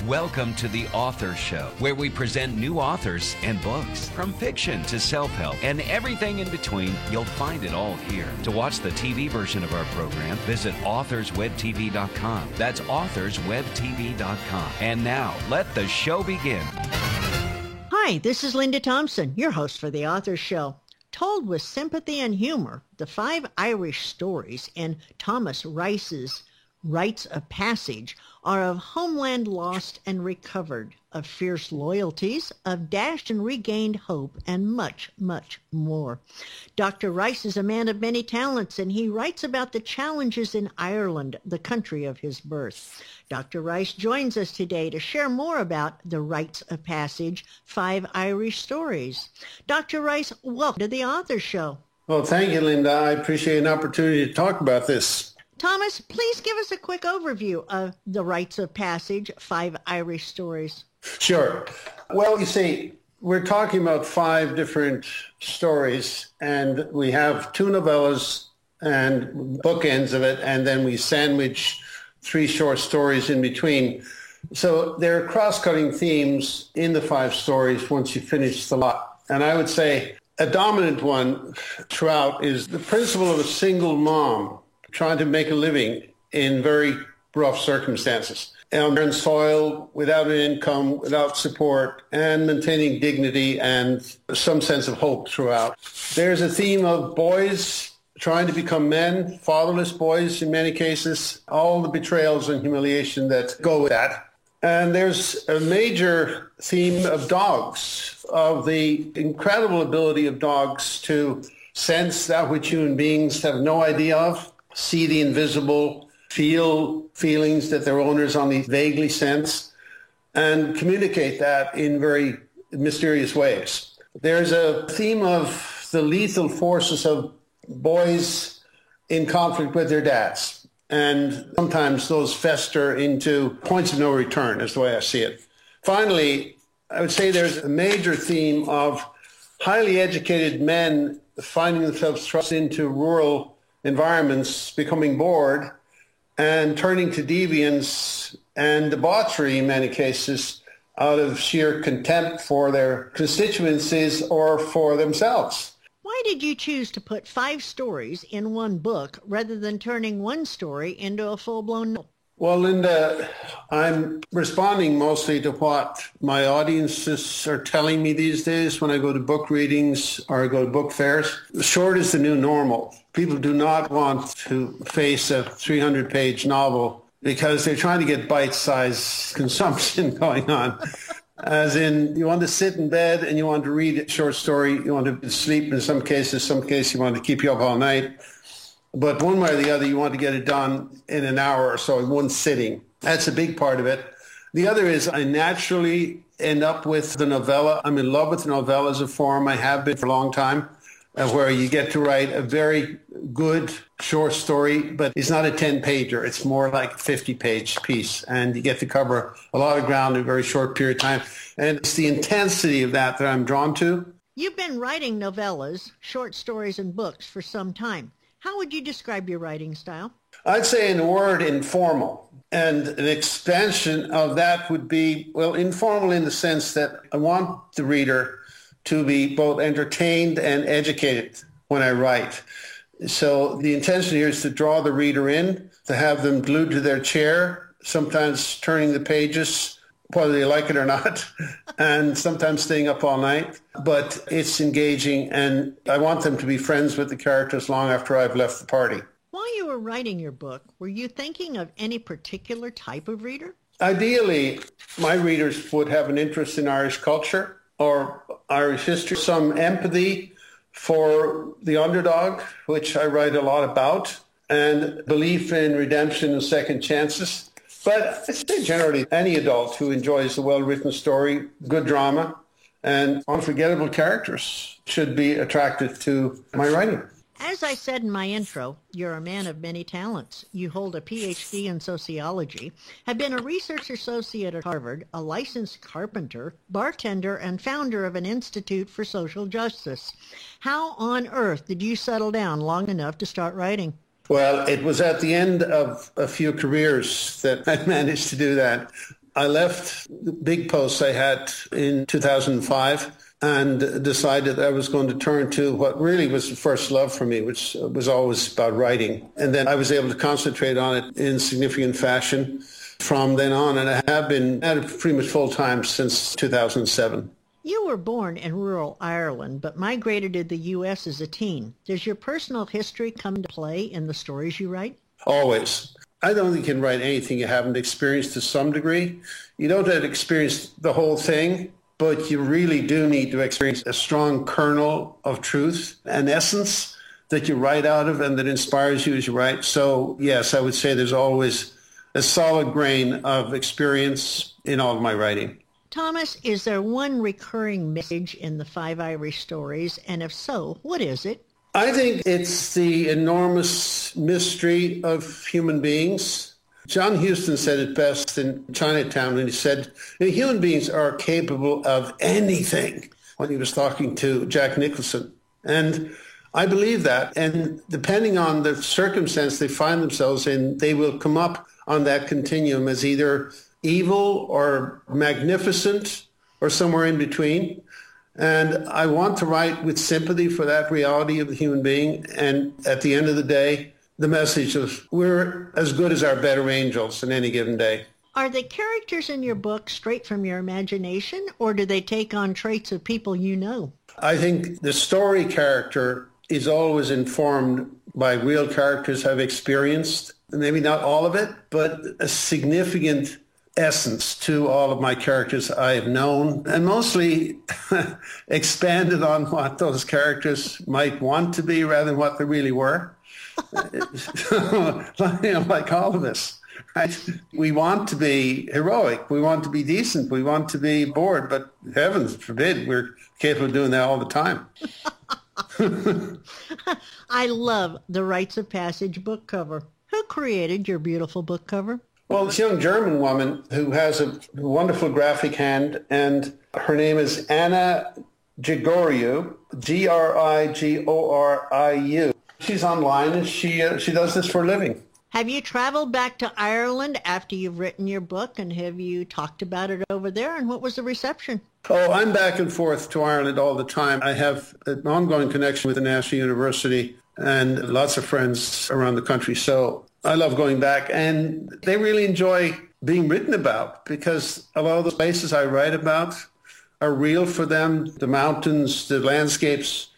Welcome to The Author Show, where we present new authors and books. From fiction to self-help and everything in between, you'll find it all here. To watch the TV version of our program, visit authorswebtv.com. That's authorswebtv.com. And now, let the show begin. Hi, this is Linda Thompson, your host for The Author Show. Told with sympathy and humor, the 5 Irish stories in Thomas Rice's Rites of Passage are of homeland lost and recovered, of fierce loyalties, of dashed and regained hope, and much, much more. Dr. Rice is a man of many talents, and he writes about the challenges in Ireland, the country of his birth. Dr. Rice joins us today to share more about the Rites of Passage, 5 Irish stories. Dr. Rice, welcome to the Author Show. Well, thank you, Linda. I appreciate an opportunity to talk about this. Thomas, please give us a quick overview of the Rites of Passage, 5 Irish stories. Sure. Well, you see, we're talking about 5 different stories, and we have 2 novellas and bookends of it, and then we sandwich 3 short stories in between. So there are cross-cutting themes in the 5 stories once you finish the lot. And I would say a dominant one throughout is the principle of a single mom trying to make a living in very rough circumstances. On barren soil, without an income, without support, and maintaining dignity and some sense of hope throughout. There's a theme of boys trying to become men, fatherless boys in many cases, all the betrayals and humiliation that go with that. And there's a major theme of dogs, of the incredible ability of dogs to sense that which human beings have no idea of, see the invisible, feel feelings that their owners only vaguely sense, and communicate that in very mysterious ways. There's a theme of the lethal forces of boys in conflict with their dads, and sometimes those fester into points of no return, is the way I see it. Finally, I would say there's a major theme of highly educated men finding themselves thrust into rural environments, becoming bored and turning to deviance and debauchery in many cases out of sheer contempt for their constituencies or for themselves. Why did you choose to put 5 stories in one book rather than turning one story into a full-blown novel? Well, Linda, I'm responding mostly to what my audiences are telling me these days when I go to book readings or I go to book fairs. Short is the new normal. People do not want to face a 300-page novel because they're trying to get bite-sized consumption going on. As in, you want to sit in bed and you want to read a short story. You want to sleep in some cases you want to keep you up all night. But one way or the other, you want to get it done in an hour or so in one sitting. That's a big part of it. The other is I naturally end up with the novella. I'm in love with the novella as a form. I have been for a long time, where you get to write a very good short story, but it's not a 10-pager. It's more like a 50-page piece, and you get to cover a lot of ground in a very short period of time. And it's the intensity of that I'm drawn to. You've been writing novellas, short stories, and books for some time. How would you describe your writing style? I'd say in a word, informal. And an expansion of that would be, well, informal in the sense that I want the reader to be both entertained and educated when I write. So the intention here is to draw the reader in, to have them glued to their chair, sometimes turning the pages, whether they like it or not, and sometimes staying up all night. But it's engaging, and I want them to be friends with the characters long after I've left the party. While you were writing your book, were you thinking of any particular type of reader? Ideally, my readers would have an interest in Irish culture or Irish history, some empathy for the underdog, which I write a lot about, and belief in redemption and second chances. But I'd say generally any adult who enjoys a well-written story, good drama, and unforgettable characters should be attracted to my writing. As I said in my intro, you're a man of many talents. You hold a PhD in sociology, have been a research associate at Harvard, a licensed carpenter, bartender, and founder of an Institute for Social Justice. How on earth did you settle down long enough to start writing? Well, it was at the end of a few careers that I managed to do that. I left the big post I had in 2005 and decided I was going to turn to what really was the first love for me, which was always about writing. And then I was able to concentrate on it in significant fashion from then on, and I have been at it pretty much full time since 2007. You were born in rural Ireland, but migrated to the U.S. as a teen. Does your personal history come into play in the stories you write? Always. I don't think you can write anything you haven't experienced to some degree. You don't have to experience the whole thing, but you really do need to experience a strong kernel of truth, an essence that you write out of and that inspires you as you write. So, yes, I would say there's always a solid grain of experience in all of my writing. Thomas, is there one recurring message in the 5 Irish stories? And if so, what is it? I think it's the enormous mystery of human beings. John Huston said it best in Chinatown when he said, human beings are capable of anything, when he was talking to Jack Nicholson. And I believe that. And depending on the circumstance they find themselves in, they will come up on that continuum as either evil or magnificent or somewhere in between. And I want to write with sympathy for that reality of the human being. And at the end of the day, the message of we're as good as our better angels in any given day. Are the characters in your book straight from your imagination, or do they take on traits of people you know? I think the story character is always informed by real characters I've experienced. Maybe not all of it, but a significant essence to all of my characters I have known, and mostly expanded on what those characters might want to be rather than what they really were. Like all of us, right? We want to be heroic, we want to be decent, we want to be bored, but heavens forbid we're capable of doing that all the time. I love the Rites of Passage book cover. Who created your beautiful book cover? Well, this young German woman who has a wonderful graphic hand, and her name is Anna Grigoriou, Grigoriu. She's online, and she does this for a living. Have you traveled back to Ireland after you've written your book, and have you talked about it over there, and what was the reception? Oh, I'm back and forth to Ireland all the time. I have an ongoing connection with the National University and lots of friends around the country. So I love going back, and they really enjoy being written about because a lot of the places I write about are real for them, the mountains, the landscapes,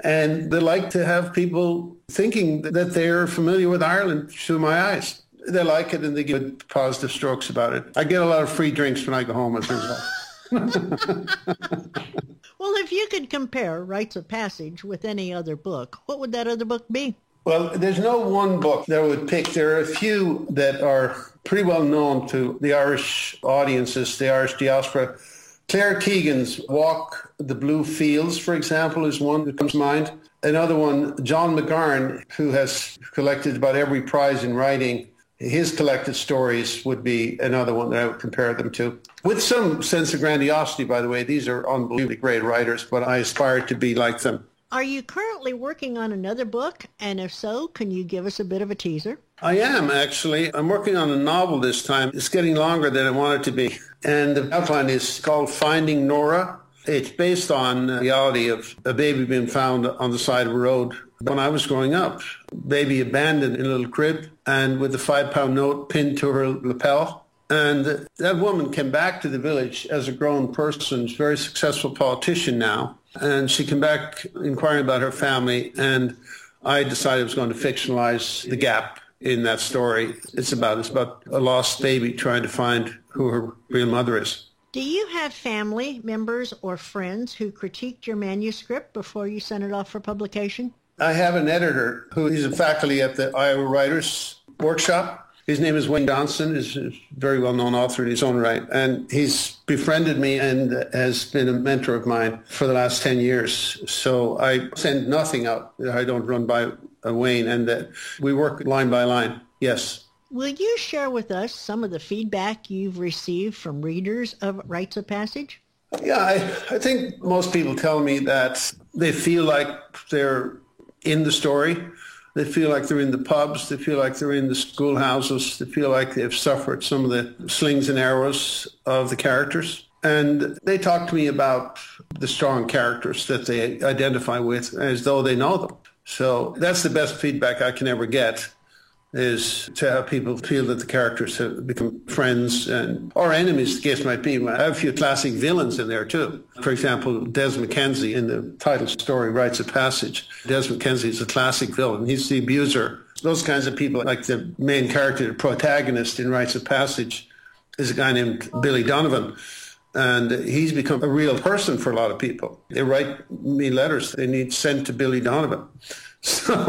and they like to have people thinking that they're familiar with Ireland through my eyes. They like it, and they give positive strokes about it. I get a lot of free drinks when I go home as a result. Well, if you could compare Rites of Passage with any other book, what would that other book be? Well, there's no one book that I would pick. There are a few that are pretty well known to the Irish audiences, the Irish diaspora. Claire Keegan's Walk the Blue Fields, for example, is one that comes to mind. Another one, John McGarn, who has collected about every prize in writing, his collected stories would be another one that I would compare them to. With some sense of grandiosity, by the way. These are unbelievably great writers, but I aspire to be like them. Are you currently working on another book? And if so, can you give us a bit of a teaser? I am, actually. I'm working on a novel this time. It's getting longer than I want it to be. And the outline is called Finding Nora. It's based on the reality of a baby being found on the side of a road. When I was growing up, baby abandoned in a little crib and with a £5 note pinned to her lapel. And that woman came back to the village as a grown person, very successful politician now. And she came back inquiring about her family, and I decided I was going to fictionalize the gap in that story. It's about a lost baby trying to find who her real mother is. Do you have family members or friends who critiqued your manuscript before you sent it off for publication? I have an editor who is a faculty at the Iowa Writers Workshop. His name is Wayne Johnson. He's a very well-known author in his own right. And he's befriended me and has been a mentor of mine for the last 10 years. So I send nothing out that I don't run by Wayne, and that we work line by line. Yes. Will you share with us some of the feedback you've received from readers of Rites of Passage? Yeah, I think most people tell me that they feel like they're in the story. They feel like they're in the pubs. They feel like they're in the schoolhouses. They feel like they've suffered some of the slings and arrows of the characters. And they talk to me about the strong characters that they identify with as though they know them. So that's the best feedback I can ever get, is to have people feel that the characters have become friends or enemies, the case might be. I have a few classic villains in there too. For example, Des Mackenzie in the title story, Rites of Passage. Des Mackenzie is a classic villain. He's the abuser. Those kinds of people, like the main character, the protagonist in Rites of Passage, is a guy named Billy Donovan. And he's become a real person for a lot of people. They write me letters they need sent to Billy Donovan. So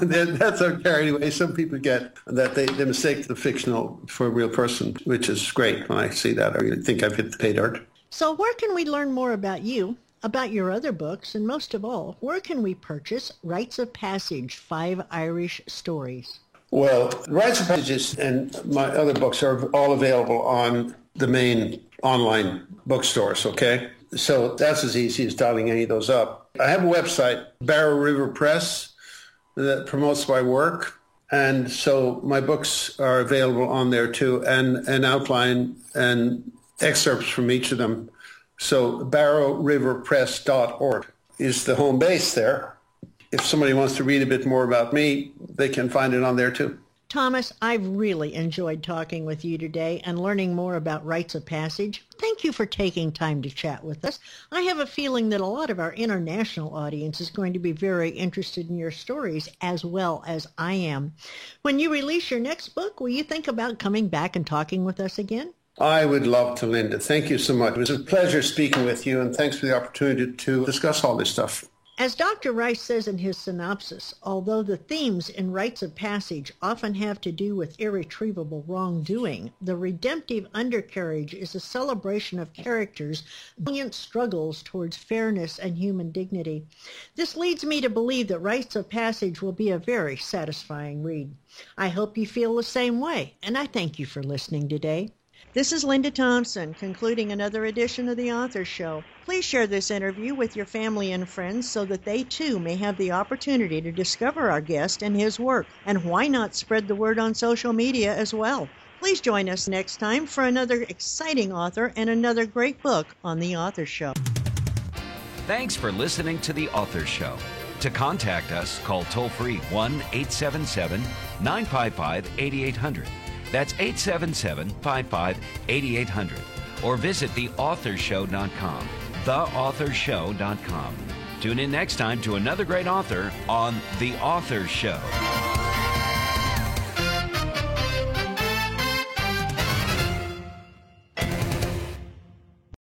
that's okay. Anyway, some people get that they mistake the fictional for a real person, which is great. When I see that, I really think I've hit the pay dirt. So where can we learn more about you, about your other books, and most of all, where can we purchase Rites of Passage, 5 Irish Stories? Well, Rites of Passage and my other books are all available on the main online bookstores, okay? So that's as easy as dialing any of those up. I have a website, Barrow River Press, that promotes my work. And so my books are available on there too, and an outline and excerpts from each of them. So barrowriverpress.org is the home base there. If somebody wants to read a bit more about me, they can find it on there too. Thomas, I've really enjoyed talking with you today and learning more about Rites of Passage. Thank you for taking time to chat with us. I have a feeling that a lot of our international audience is going to be very interested in your stories as well as I am. When you release your next book, will you think about coming back and talking with us again? I would love to, Linda. Thank you so much. It was a pleasure speaking with you, and thanks for the opportunity to discuss all this stuff. As Dr. Rice says in his synopsis, although the themes in Rites of Passage often have to do with irretrievable wrongdoing, the redemptive undercarriage is a celebration of characters' valiant struggles towards fairness and human dignity. This leads me to believe that Rites of Passage will be a very satisfying read. I hope you feel the same way, and I thank you for listening today. This is Linda Thompson, concluding another edition of The Author Show. Please share this interview with your family and friends so that they too may have the opportunity to discover our guest and his work. And why not spread the word on social media as well? Please join us next time for another exciting author and another great book on The Author Show. Thanks for listening to The Author Show. To contact us, call toll-free 1-877-955-8800. That's 877-55-8800. Or visit theauthorshow.com. Theauthorshow.com. Tune in next time to another great author on The Author Show.